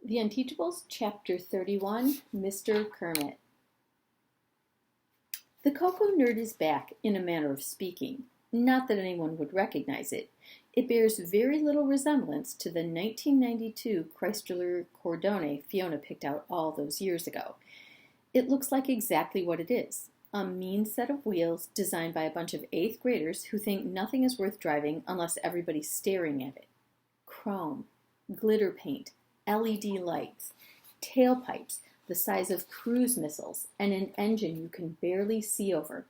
The Unteachables, Chapter 31, Mr. Kermit. The Cocoa Nerd is back, in a manner of speaking. Not that anyone would recognize it. It bears very little resemblance to the 1992 Chrysler Cordone Fiona picked out all those years ago. It looks like exactly what it is. A mean set of wheels designed by a bunch of 8th graders who think nothing is worth driving unless everybody's staring at it. Chrome, glitter paint, LED lights, tailpipes the size of cruise missiles, and an engine you can barely see over.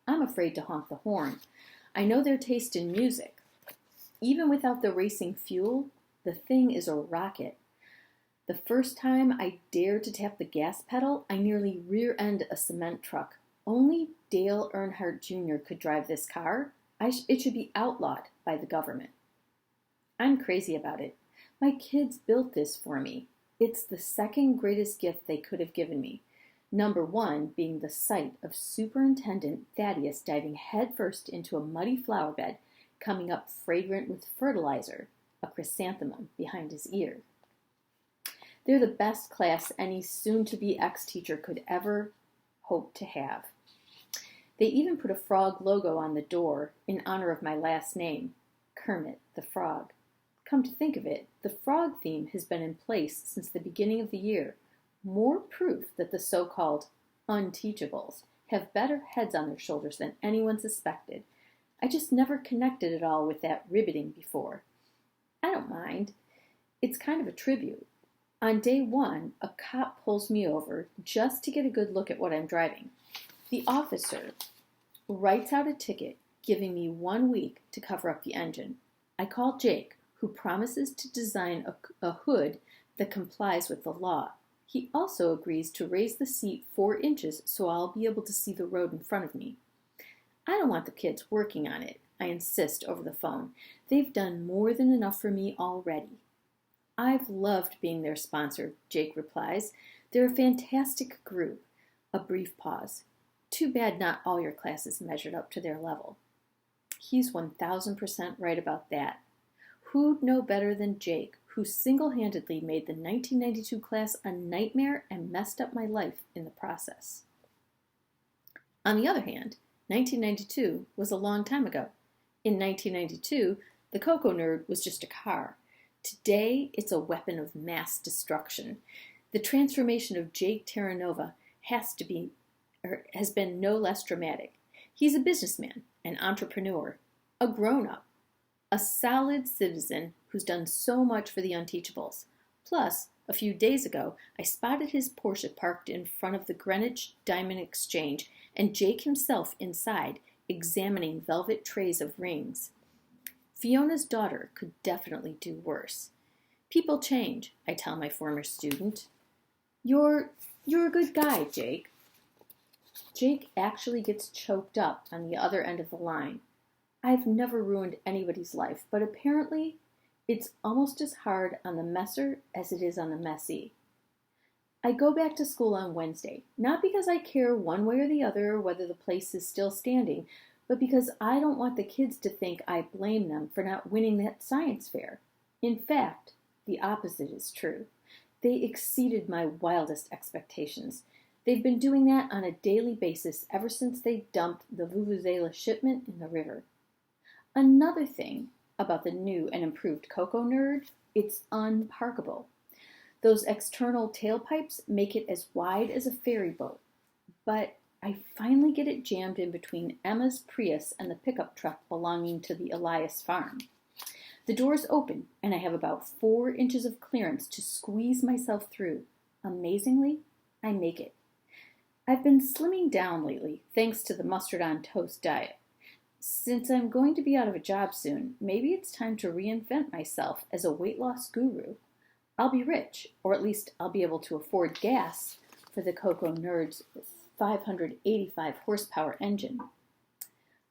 I'm afraid to honk the horn. I know their taste in music. Even without the racing fuel, the thing is a rocket. The first time I dared to tap the gas pedal, I nearly rear-ended a cement truck. Only Dale Earnhardt Jr. could drive this car. It should be outlawed by the government. I'm crazy about it. My kids built this for me. It's the second greatest gift they could have given me. Number one being the sight of Superintendent Thaddeus diving headfirst into a muddy flower bed, coming up fragrant with fertilizer, a chrysanthemum behind his ear. They're the best class any soon-to-be ex-teacher could ever hope to have. They even put a frog logo on the door in honor of my last name, Kermit the Frog. Come to think of it, the frog theme has been in place since the beginning of the year. More proof that the so-called unteachables have better heads on their shoulders than anyone suspected. I just never connected at all with that ribbiting before. I don't mind. It's kind of a tribute. On day one, a cop pulls me over just to get a good look at what I'm driving. The officer writes out a ticket, giving me 1 week to cover up the engine. I call Jake, who promises to design a hood that complies with the law. He also agrees to raise the seat 4 inches so I'll be able to see the road in front of me. I don't want the kids working on it, I insist over the phone. They've done more than enough for me already. I've loved being their sponsor, Jake replies. They're a fantastic group. A brief pause. Too bad not all your classes measured up to their level. He's 1000% right about that. Who'd know better than Jake, who single-handedly made the 1992 class a nightmare and messed up my life in the process. On the other hand, 1992 was a long time ago. In 1992, the Cocoa Nerd was just a car. Today, it's a weapon of mass destruction. The transformation of Jake Terranova has been no less dramatic. He's a businessman, an entrepreneur, a grown-up, a solid citizen who's done so much for the Unteachables. Plus, a few days ago, I spotted his Porsche parked in front of the Greenwich Diamond Exchange and Jake himself inside, examining velvet trays of rings. Fiona's daughter could definitely do worse. People change, I tell my former student. You're a good guy, Jake. Jake actually gets choked up on the other end of the line. I've never ruined anybody's life, but apparently it's almost as hard on the messer as it is on the messy. I go back to school on Wednesday, not because I care one way or the other whether the place is still standing, but because I don't want the kids to think I blame them for not winning that science fair. In fact, the opposite is true. They exceeded my wildest expectations. They've been doing that on a daily basis ever since they dumped the Vuvuzela shipment in the river. Another thing about the new and improved Cocoa Nerd, it's unparkable. Those external tailpipes make it as wide as a ferry boat, but I finally get it jammed in between Emma's Prius and the pickup truck belonging to the Elias farm. The doors open, and I have about 4 inches of clearance to squeeze myself through. Amazingly, I make it. I've been slimming down lately, thanks to the mustard-on-toast diet. Since I'm going to be out of a job soon, maybe it's time to reinvent myself as a weight loss guru. I'll be rich, or at least I'll be able to afford gas for the Cocoa Nerd's 585 horsepower engine.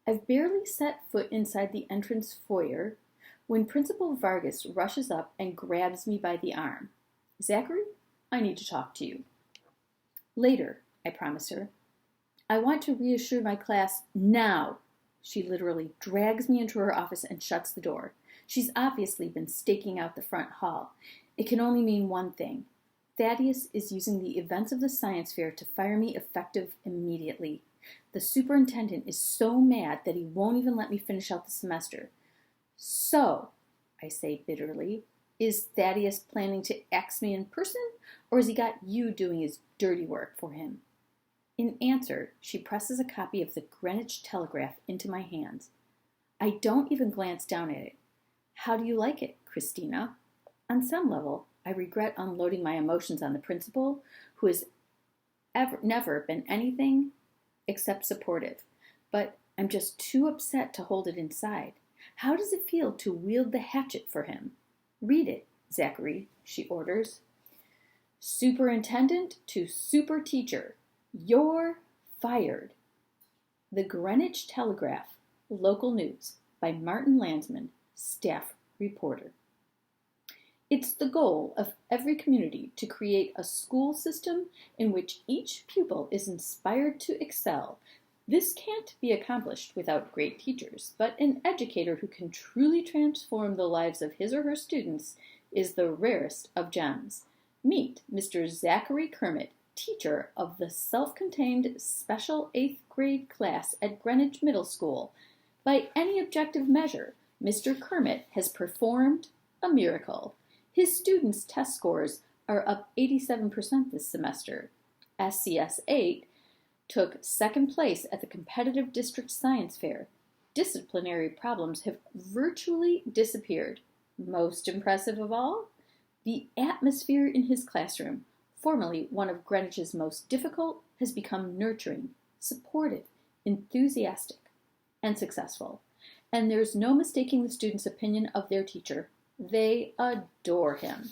I've barely set foot inside the entrance foyer when Principal Vargas rushes up and grabs me by the arm. Zachary, I need to talk to you. Later, I promise her. I want to reassure my class now. She literally drags me into her office and shuts the door. She's obviously been staking out the front hall. It can only mean one thing. Thaddeus is using the events of the science fair to fire me effective immediately. The superintendent is so mad that he won't even let me finish out the semester. So, I say bitterly, is Thaddeus planning to axe me in person, or has he got you doing his dirty work for him? In answer, she presses a copy of the Greenwich Telegraph into my hands. I don't even glance down at it. How do you like it, Christina? On some level, I regret unloading my emotions on the principal, who has never been anything except supportive, but I'm just too upset to hold it inside. How does it feel to wield the hatchet for him? Read it, Zachary, she orders. Superintendent to super teacher. You're fired. The Greenwich Telegraph, local news, by Martin Landsman, staff reporter. It's the goal of every community to create a school system in which each pupil is inspired to excel. This can't be accomplished without great teachers, but an educator who can truly transform the lives of his or her students is the rarest of gems. Meet Mr. Zachary Kermit, teacher of the self-contained special 8th grade class at Greenwich Middle School. By any objective measure, Mr. Kermit has performed a miracle. His students' test scores are up 87% this semester. SCS 8 took second place at the competitive district science fair. Disciplinary problems have virtually disappeared. Most impressive of all, the atmosphere in his classroom, formerly one of Greenwich's most difficult, has become nurturing, supportive, enthusiastic, and successful. And there's no mistaking the students' opinion of their teacher. They adore him.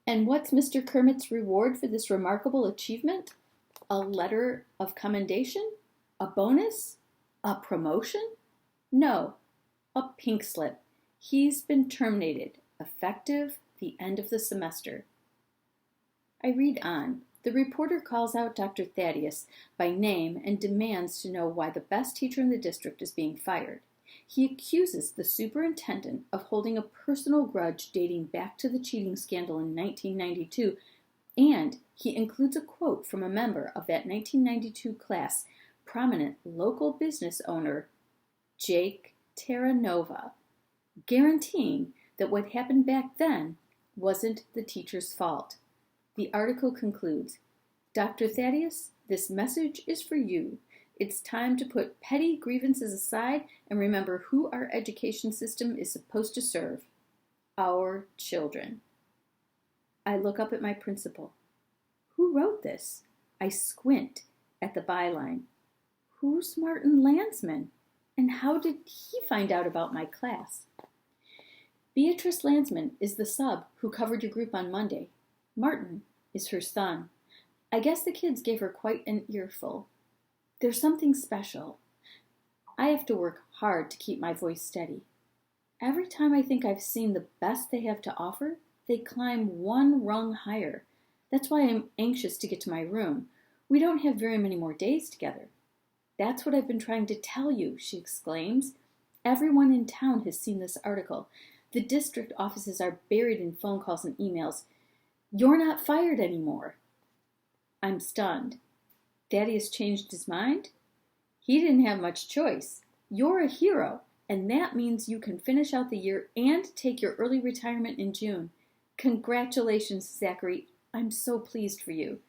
And what's Mr. Kermit's reward for this remarkable achievement? A letter of commendation? A bonus? A promotion? No, a pink slip. He's been terminated, effective the end of the semester. I read on. The reporter calls out Dr. Thaddeus by name and demands to know why the best teacher in the district is being fired. He accuses the superintendent of holding a personal grudge dating back to the cheating scandal in 1992, and he includes a quote from a member of that 1992 class, prominent local business owner Jake Terra, guaranteeing that what happened back then wasn't the teacher's fault. The article concludes, Dr. Thaddeus, this message is for you. It's time to put petty grievances aside and remember who our education system is supposed to serve. Our children. I look up at my principal. Who wrote this? I squint at the byline. Who's Martin Landsman? And how did he find out about my class? Beatrice Landsman is the sub who covered your group on Monday. Martin is her son. I guess the kids gave her quite an earful. There's something special. I have to work hard to keep my voice steady. Every time I think I've seen the best they have to offer, they climb one rung higher. That's why I'm anxious to get to my room. We don't have very many more days together. That's what I've been trying to tell you, she exclaims. Everyone in town has seen this article. The district offices are buried in phone calls and emails. You're not fired anymore. I'm stunned. Thaddeus changed his mind? He didn't have much choice. You're a hero, and that means you can finish out the year and take your early retirement in June. Congratulations, Zachary. I'm so pleased for you.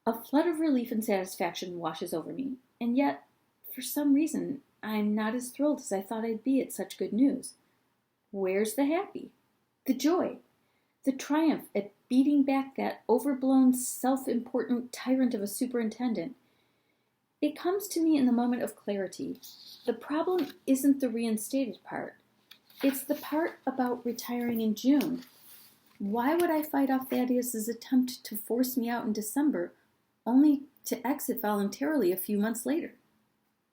A flood of relief and satisfaction washes over me, and yet, for some reason, I'm not as thrilled as I thought I'd be at such good news. Where's the happy? The joy? The triumph at beating back that overblown, self-important tyrant of a superintendent? It comes to me in the moment of clarity. The problem isn't the reinstated part. It's the part about retiring in June. Why would I fight off Thaddeus's attempt to force me out in December, only to exit voluntarily a few months later?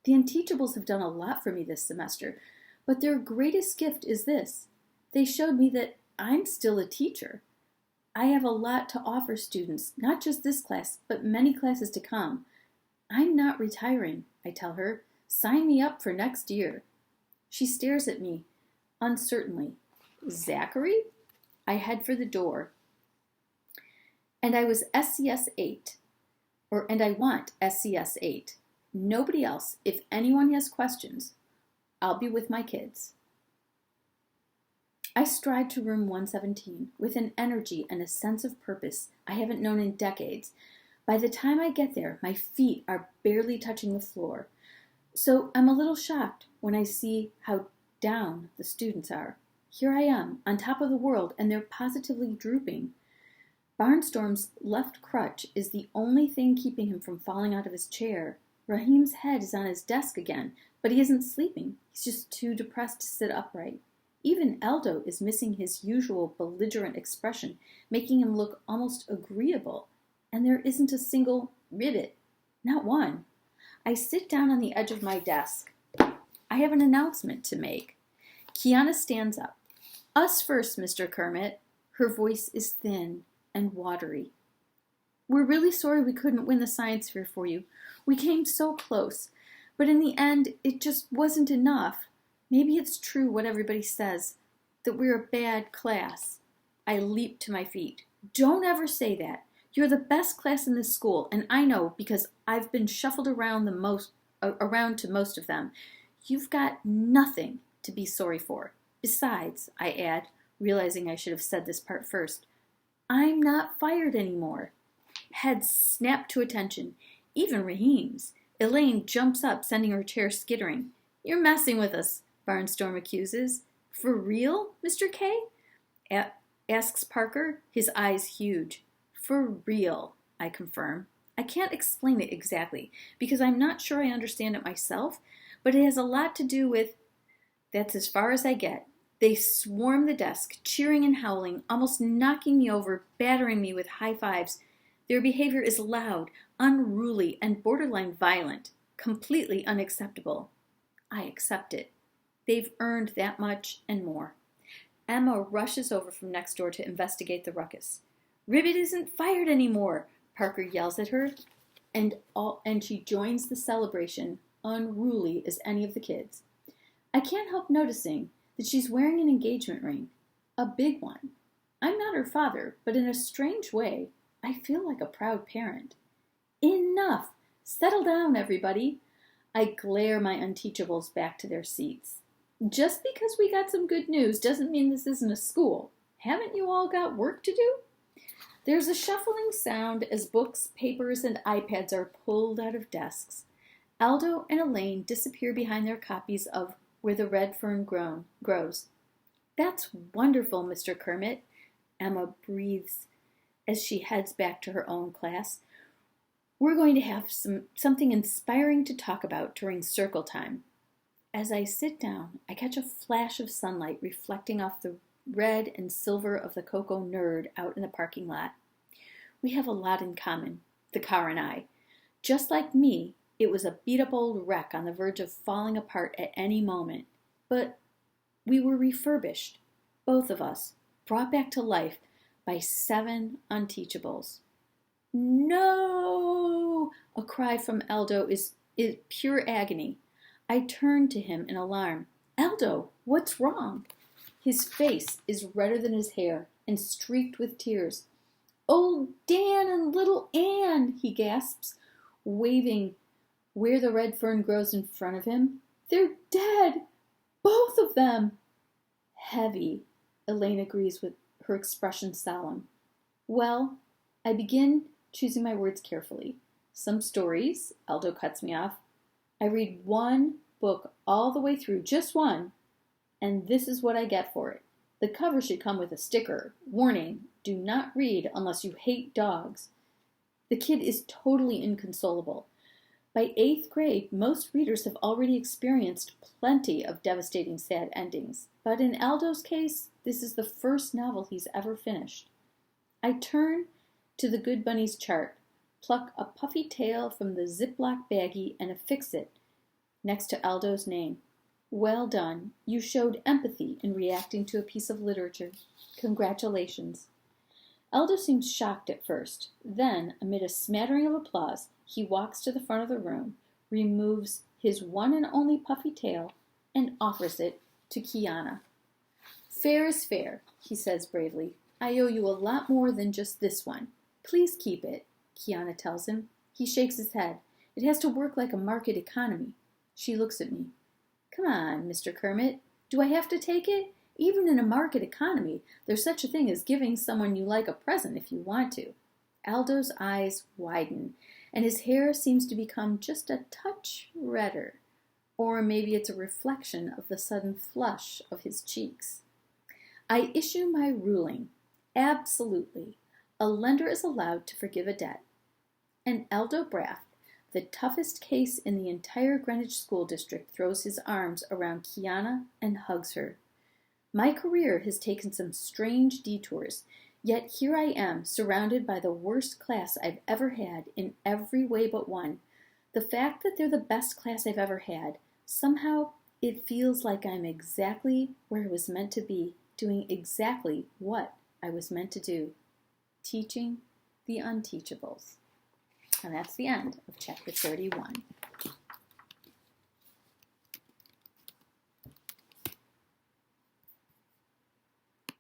The Unteachables have done a lot for me this semester, but their greatest gift is this. They showed me that I'm still a teacher. I have a lot to offer students, not just this class, but many classes to come. I'm not retiring, I tell her. Sign me up for next year. She stares at me, uncertainly. Zachary? I head for the door. And I was SCS 8. And I want SCS 8. Nobody else. If anyone has questions, I'll be with my kids. I stride to room 117 with an energy and a sense of purpose I haven't known in decades. By the time I get there, my feet are barely touching the floor. So I'm a little shocked when I see how down the students are. Here I am, on top of the world, and they're positively drooping. Barnstorm's left crutch is the only thing keeping him from falling out of his chair. Raheem's head is on his desk again, but he isn't sleeping. He's just too depressed to sit upright. Even Aldo is missing his usual belligerent expression, making him look almost agreeable. And there isn't a single ribbit. Not one. I sit down on the edge of my desk. I have an announcement to make. Kiana stands up. Us first, Mr. Kermit. Her voice is thin and watery. We're really sorry we couldn't win the science fair for you. We came so close. But in the end, it just wasn't enough. Maybe it's true what everybody says, that we're a bad class. I leap to my feet. Don't ever say that. You're the best class in this school, and I know because I've been shuffled around to most of them. You've got nothing to be sorry for. Besides, I add, realizing I should have said this part first, I'm not fired anymore. Heads snap to attention, even Raheem's. Elaine jumps up, sending her chair skittering. You're messing with us, Barnstorm accuses. For real, Mr. K? Asks Parker, his eyes huge. For real, I confirm. I can't explain it exactly, because I'm not sure I understand it myself, but it has a lot to do with... That's as far as I get. They swarm the desk, cheering and howling, almost knocking me over, battering me with high fives. Their behavior is loud, unruly, and borderline violent, completely unacceptable. I accept it. They've earned that much and more. Emma rushes over from next door to investigate the ruckus. Ribbit isn't fired anymore, Parker yells at her, and she joins the celebration, unruly as any of the kids. I can't help noticing that she's wearing an engagement ring, a big one. I'm not her father, but in a strange way, I feel like a proud parent. Enough! Settle down, everybody! I glare my unteachables back to their seats. Just because we got some good news doesn't mean this isn't a school. Haven't you all got work to do? There's a shuffling sound as books, papers, and iPads are pulled out of desks. Aldo and Elaine disappear behind their copies of Where the Red Fern Grows. That's wonderful, Mr. Kermit, Emma breathes as she heads back to her own class. We're going to have something inspiring to talk about during circle time. As I sit down, I catch a flash of sunlight reflecting off the red and silver of the Cocoa Nerd out in the parking lot. We have a lot in common, the car and I. Just like me, it was a beat-up old wreck on the verge of falling apart at any moment. But we were refurbished, both of us, brought back to life by 7 unteachables. No! A cry from Aldo is pure agony. I turn to him in alarm. Aldo, what's wrong? His face is redder than his hair and streaked with tears. Old Dan and little Anne, he gasps, waving Where the Red Fern Grows in front of him. They're dead! Both of them! Heavy, Elaine agrees with her expression solemn. Well, I begin choosing my words carefully. Some stories, Aldo cuts me off. I read one book all the way through, just one, and this is what I get for it. The cover should come with a sticker. Warning, do not read unless you hate dogs. The kid is totally inconsolable. By 8th grade, most readers have already experienced plenty of devastating sad endings, but in Aldo's case, this is the first novel he's ever finished. I turn to the Good Bunny's chart, pluck a puffy tail from the Ziploc baggie and affix it next to Aldo's name. Well done. You showed empathy in reacting to a piece of literature. Congratulations. Aldo seems shocked at first. Then, amid a smattering of applause, he walks to the front of the room, removes his one and only puffy tail, and offers it to Kiana. Fair is fair, he says bravely. I owe you a lot more than just this one. Please keep it, Kiana tells him. He shakes his head. It has to work like a market economy. She looks at me. Come on, Mr. Kermit. Do I have to take it? Even in a market economy, there's such a thing as giving someone you like a present if you want to. Aldo's eyes widen, and his hair seems to become just a touch redder. Or maybe it's a reflection of the sudden flush of his cheeks. I issue my ruling. Absolutely. A lender is allowed to forgive a debt. And Aldo Braff, the toughest case in the entire Greenwich School District, throws his arms around Kiana and hugs her. My career has taken some strange detours, yet here I am, surrounded by the worst class I've ever had in every way but one. The fact that they're the best class I've ever had, somehow it feels like I'm exactly where I was meant to be, doing exactly what I was meant to do, teaching the unteachables. And that's the end of chapter 31.